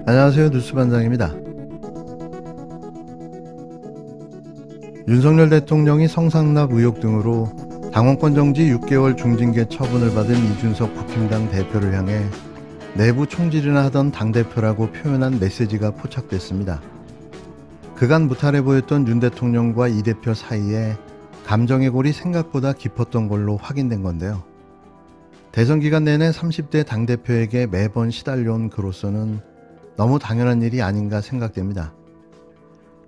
안녕하세요. 뉴스반장입니다. 윤석열 대통령이 성상납 의혹 등으로 당원권 정지 6개월 중징계 처분을 받은 이준석 국힘당 대표를 향해 내부 총질이나 하던 당대표라고 표현한 메시지가 포착됐습니다. 그간 무탈해 보였던 윤 대통령과 이 대표 사이에 감정의 골이 생각보다 깊었던 걸로 확인된 건데요. 대선 기간 내내 30대 당대표에게 매번 시달려온 그로서는 너무 당연한 일이 아닌가 생각됩니다.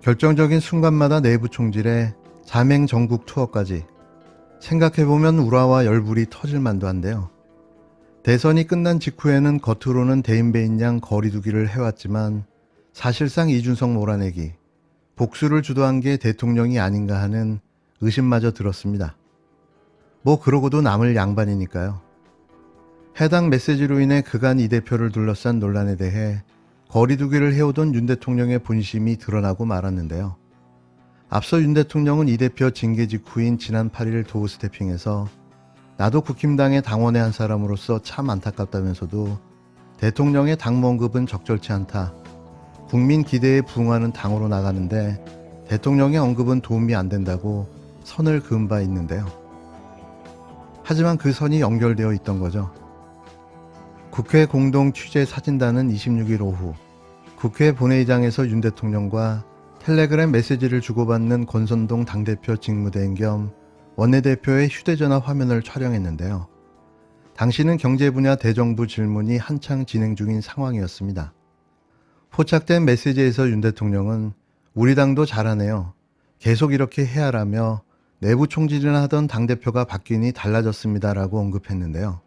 결정적인 순간마다 내부 총질에 자맹 전국 투어까지 생각해보면 우라와 열불이 터질 만도 한데요. 대선이 끝난 직후에는 겉으로는 대인배인 양 거리두기를 해왔지만 사실상 이준석 몰아내기, 복수를 주도한 게 대통령이 아닌가 하는 의심마저 들었습니다. 뭐 그러고도 남을 양반이니까요. 해당 메시지로 인해 그간 이 대표를 둘러싼 논란에 대해 거리두기를 해오던 윤 대통령의 본심이 드러나고 말았는데요. 앞서 윤 대통령은 이 대표 징계 직후인 지난 8일 도어 스태핑에서 나도 국힘당의 당원의 한 사람으로서 참 안타깝다면서도 대통령의 당무 언급은 적절치 않다. 국민 기대에 부응하는 당으로 나가는데 대통령의 언급은 도움이 안 된다고 선을 그은 바 있는데요. 하지만 그 선이 연결되어 있던 거죠. 국회 공동취재사진단은 26일 오후 국회 본회의장에서 윤 대통령과 텔레그램 메시지를 주고받는 권선동 당대표 직무대행 겸 원내대표의 휴대전화 화면을 촬영했는데요. 당시는 경제 분야 대정부 질문이 한창 진행 중인 상황이었습니다. 포착된 메시지에서 윤 대통령은 우리 당도 잘하네요. 계속 이렇게 해야라며 내부 총질이나 하던 당대표가 바뀌니 달라졌습니다라고 언급했는데요.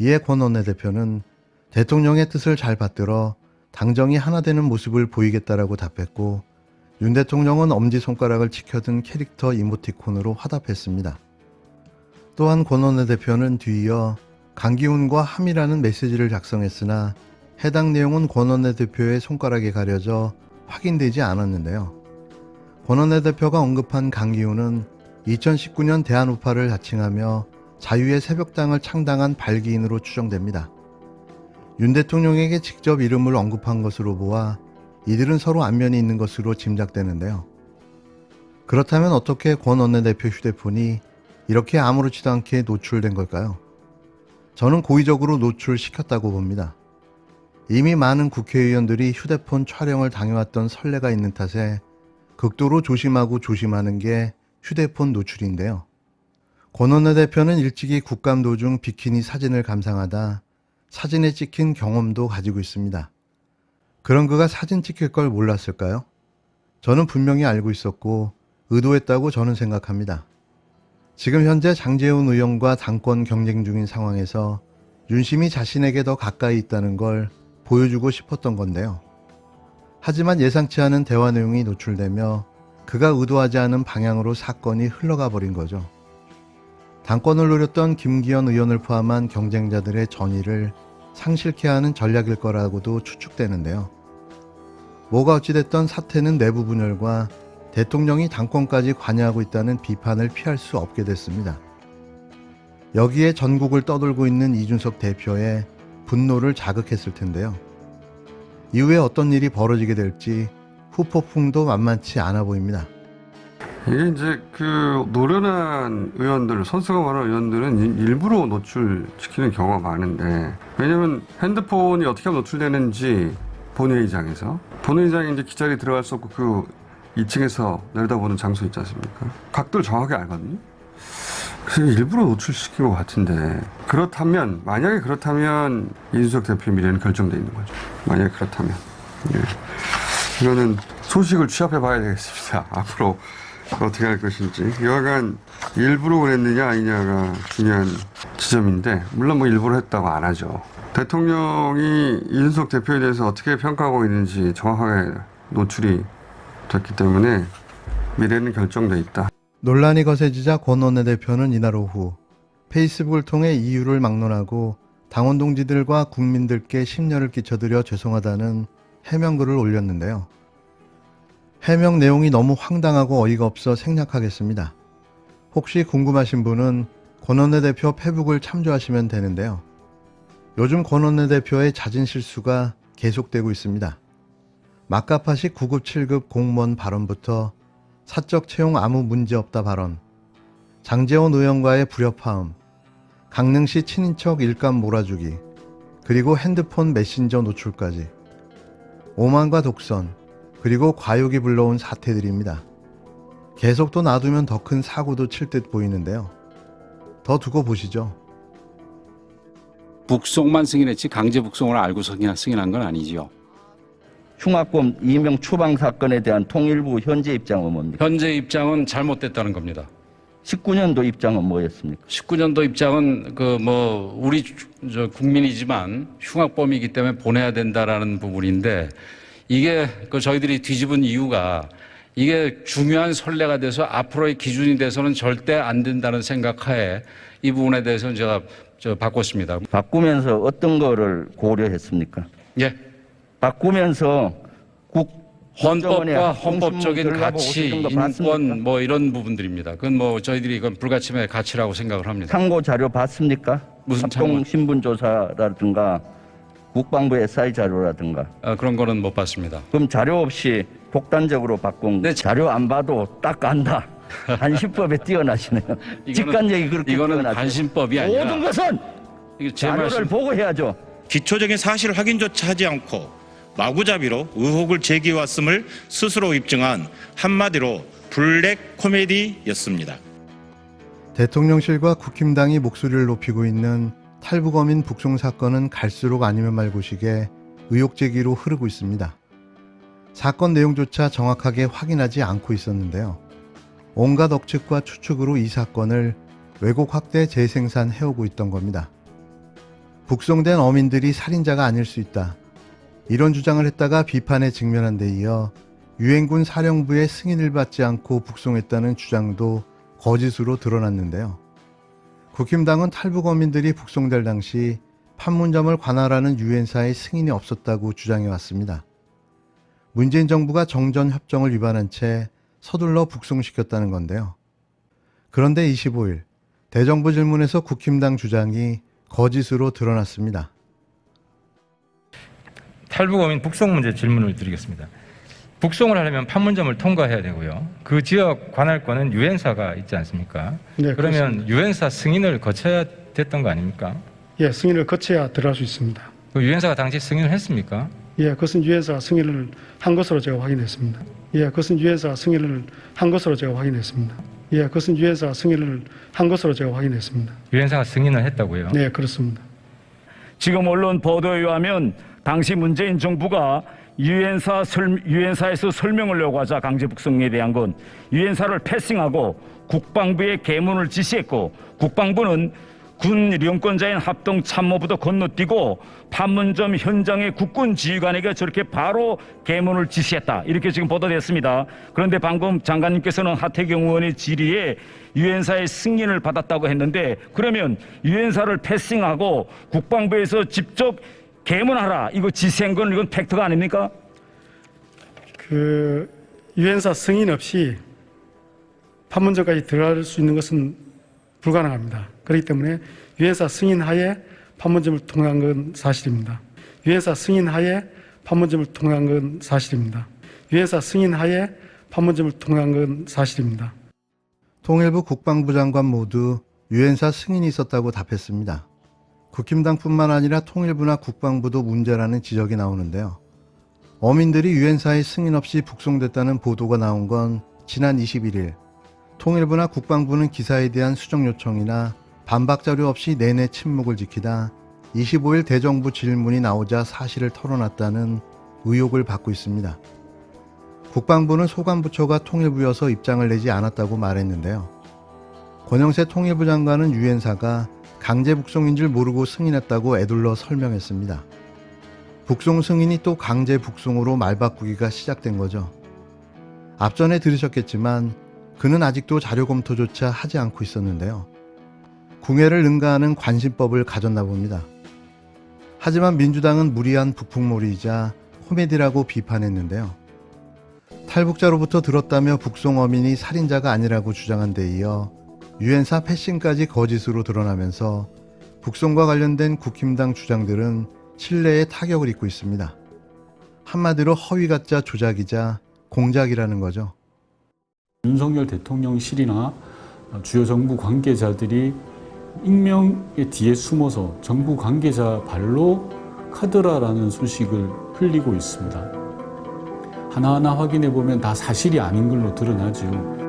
이에 권 원내대표는 대통령의 뜻을 잘 받들어 당정이 하나 되는 모습을 보이겠다라고 답했고 윤 대통령은 엄지손가락을 치켜든 캐릭터 이모티콘으로 화답했습니다. 또한 권 원내대표는 뒤이어 강기훈과 함이라는 메시지를 작성했으나 해당 내용은 권 원내대표의 손가락에 가려져 확인되지 않았는데요. 권 원내대표가 언급한 강기훈은 2019년 대한우파를 자칭하며 자유의 새벽당을 창당한 발기인으로 추정됩니다. 윤 대통령에게 직접 이름을 언급한 것으로 보아 이들은 서로 안면이 있는 것으로 짐작되는데요. 그렇다면 어떻게 권 원내대표 휴대폰이 이렇게 아무렇지도 않게 노출된 걸까요? 저는 고의적으로 노출시켰다고 봅니다. 이미 많은 국회의원들이 휴대폰 촬영을 당해왔던 선례가 있는 탓에 극도로 조심하고 조심하는 게 휴대폰 노출인데요. 권 원내대표는 일찍이 국감 도중 비키니 사진을 감상하다 사진에 찍힌 경험도 가지고 있습니다. 그런 그가 사진 찍힐 걸 몰랐을까요? 저는 분명히 알고 있었고 의도했다고 저는 생각합니다. 지금 현재 장제훈 의원과 당권 경쟁 중인 상황에서 윤심이 자신에게 더 가까이 있다는 걸 보여주고 싶었던 건데요. 하지만 예상치 않은 대화 내용이 노출되며 그가 의도하지 않은 방향으로 사건이 흘러가 버린 거죠. 당권을 노렸던 김기현 의원을 포함한 경쟁자들의 전의를 상실케 하는 전략일 거라고도 추측되는데요. 뭐가 어찌됐던 사태는 내부 분열과 대통령이 당권까지 관여하고 있다는 비판을 피할 수 없게 됐습니다. 여기에 전국을 떠돌고 있는 이준석 대표의 분노를 자극했을 텐데요. 이후에 어떤 일이 벌어지게 될지 후폭풍도 만만치 않아 보입니다. 이게 이제 그 노련한 의원들, 선수가 많은 의원들은 일부러 노출시키는 경우가 많은데, 왜냐면 핸드폰이 어떻게 하면 노출되는지 본회의장에 이제 기자들이 들어갈 수 없고 그 2층에서 내려다보는 장소 있지 않습니까? 각도를 정확하게 알거든요. 그래서 일부러 노출시킨 것 같은데, 만약에 그렇다면 이준석 대표의 미래는 결정돼 있는 거죠. 만약에 그렇다면. 예. 이거는 소식을 취합해 봐야 되겠습니다. 앞으로 어떻게 할 것인지. 여하간 일부러 그랬느냐 아니냐가 중요한 지점인데, 물론 뭐 일부러 했다고 안 하죠. 대통령이 이준석 대표에 대해서 어떻게 평가하고 있는지 정확하게 노출이 됐기 때문에 미래는 결정돼 있다. 논란이 거세지자 권 원내대표는 이날 오후 페이스북을 통해 이유를 막론하고 당원 동지들과 국민들께 심려를 끼쳐드려 죄송하다는 해명글을 올렸는데요. 해명 내용이 너무 황당하고 어이가 없어 생략하겠습니다. 혹시 궁금하신 분은 권 원내대표 페북을 참조하시면 되는데요. 요즘 권 원내대표의 잦은 실수가 계속되고 있습니다. 막가파식 9급 7급 공무원 발언부터 사적 채용 아무 문제 없다 발언, 장제원 의원과의 불협화음, 강릉시 친인척 일감 몰아주기, 그리고 핸드폰 메신저 노출까지 오만과 독선, 그리고 과욕이 불러온 사태들입니다. 계속 또 놔두면 더 큰 사고도 칠 듯 보이는데요. 더 두고 보시죠. 북송만 승인했지 강제 북송을 알고 승인한 건 아니지요. 흉악범 이명 추방 사건에 대한 통일부 현재 입장은 뭡니까? 현재 입장은 잘못됐다는 겁니다. 19년도 입장은 뭐였습니까? 19년도 입장은 우리 국민이지만 흉악범이기 때문에 보내야 된다라는 부분인데 이게 저희들이 뒤집은 이유가 이게 중요한 선례가 돼서 앞으로의 기준이 돼서는 절대 안 된다는 생각하에 이 부분에 대해서는 제가 바꿨습니다. 바꾸면서 어떤 거를 고려했습니까? 예. 바꾸면서 헌법과 헌법적인 들어가보고 가치, 싶은 거 봤습니까? 인권 이런 부분들입니다. 그건 저희들이 이건 불가침의 가치라고 생각을 합니다. 참고 자료 봤습니까? 무슨 참고? 합동 신분 조사라든가 국방부 SI 자료라든가. 그런 거는 못 봤습니다. 그럼 자료 없이 독단적으로 바꾼 네, 자료 안 봐도 딱 간다. 간신법에 뛰어나시네요. 직관적이 그렇게 이거는 뛰어나시네요. 간신법이 아니라 모든 것은 이게 제 자료를 말씀 보고 해야죠. 기초적인 사실 확인조차 하지 않고 마구잡이로 의혹을 제기해왔음을 스스로 입증한 한마디로 블랙 코미디였습니다. 대통령실과 국힘당이 목소리를 높이고 있는 탈북어민 북송 사건은 갈수록 아니면 말고식의 의혹 제기로 흐르고 있습니다. 사건 내용조차 정확하게 확인하지 않고 있었는데요. 온갖 억측과 추측으로 이 사건을 왜곡 확대 재생산해오고 있던 겁니다. 북송된 어민들이 살인자가 아닐 수 있다. 이런 주장을 했다가 비판에 직면한 데 이어 유엔군 사령부의 승인을 받지 않고 북송했다는 주장도 거짓으로 드러났는데요. 국힘당은 탈북 어민들이 북송될 당시 판문점을 관할하는 유엔사의 승인이 없었다고 주장해왔습니다. 문재인 정부가 정전 협정을 위반한 채 서둘러 북송시켰다는 건데요. 그런데 25일 대정부 질문에서 국힘당 주장이 거짓으로 드러났습니다. 탈북어민 북송 문제 질문을 드리겠습니다. 북송을 하려면 판문점을 통과해야 되고요. 그 지역 관할권은 유엔사가 있지 않습니까? 네, 그러면 그렇습니다. 유엔사 승인을 거쳐야 됐던 거 아닙니까? 예, 승인을 거쳐야 들어갈 수 있습니다. 그 유엔사가 당시 승인을 했습니까? 예, 그것은 유엔사가 승인을 한 것으로 제가 확인했습니다. 예, 그것은 유엔사가 승인을 한 것으로 제가 확인했습니다. 예, 그것은 유엔사가 승인을 한 것으로 제가 확인했습니다. 유엔사가 승인을 했다고요? 네, 그렇습니다. 지금 언론 보도에 의하면 당시 문재인 정부가 유엔사에서 설명을 요구하자 강제 북송에 대한 건 유엔사를 패싱하고 국방부에 계문을 지시했고 국방부는 군 령권자인 합동참모부도 건너뛰고 판문점 현장의 국군 지휘관에게 저렇게 바로 계문을 지시했다. 이렇게 지금 보도됐습니다. 그런데 방금 장관님께서는 하태경 의원의 질의에 유엔사의 승인을 받았다고 했는데 그러면 유엔사를 패싱하고 국방부에서 직접 계문하라. 이거 지시한 건 이건 팩트가 아닙니까? 그 유엔사 승인 없이 판문점까지 들어갈 수 있는 것은 불가능합니다. 그렇기 때문에 유엔사 승인 하에 판문점을 통과한 건 사실입니다. 유엔사 승인 하에 판문점을 통과한 건 사실입니다. 유엔사 승인 하에 판문점을 통과한 건 사실입니다. 통일부 국방부 장관 모두 유엔사 승인이 있었다고 답했습니다. 국힘당뿐만 아니라 통일부나 국방부도 문제라는 지적이 나오는데요. 어민들이 유엔사의 승인 없이 북송됐다는 보도가 나온 건 지난 21일. 통일부나 국방부는 기사에 대한 수정 요청이나 반박 자료 없이 내내 침묵을 지키다 25일 대정부 질문이 나오자 사실을 털어놨다는 의혹을 받고 있습니다. 국방부는 소관부처가 통일부여서 입장을 내지 않았다고 말했는데요. 권영세 통일부 장관은 유엔사가 강제 북송인 줄 모르고 승인했다고 애둘러 설명했습니다. 북송 승인이 또 강제 북송으로 말바꾸기가 시작된 거죠. 앞전에 들으셨겠지만 그는 아직도 자료 검토조차 하지 않고 있었는데요. 궁예를 능가하는 관심법을 가졌나 봅니다. 하지만 민주당은 무리한 북풍몰이이자 코미디라고 비판했는데요. 탈북자로부터 들었다며 북송 어민이 살인자가 아니라고 주장한 데 이어 유엔사 패싱까지 거짓으로 드러나면서 북송과 관련된 국힘당 주장들은 신뢰에 타격을 입고 있습니다. 한마디로 허위 가짜 조작이자 공작이라는 거죠. 윤석열 대통령실이나 주요 정부 관계자들이 익명의 뒤에 숨어서 정부 관계자 발로 카더라라는 소식을 흘리고 있습니다. 하나하나 확인해 보면 다 사실이 아닌 걸로 드러나죠.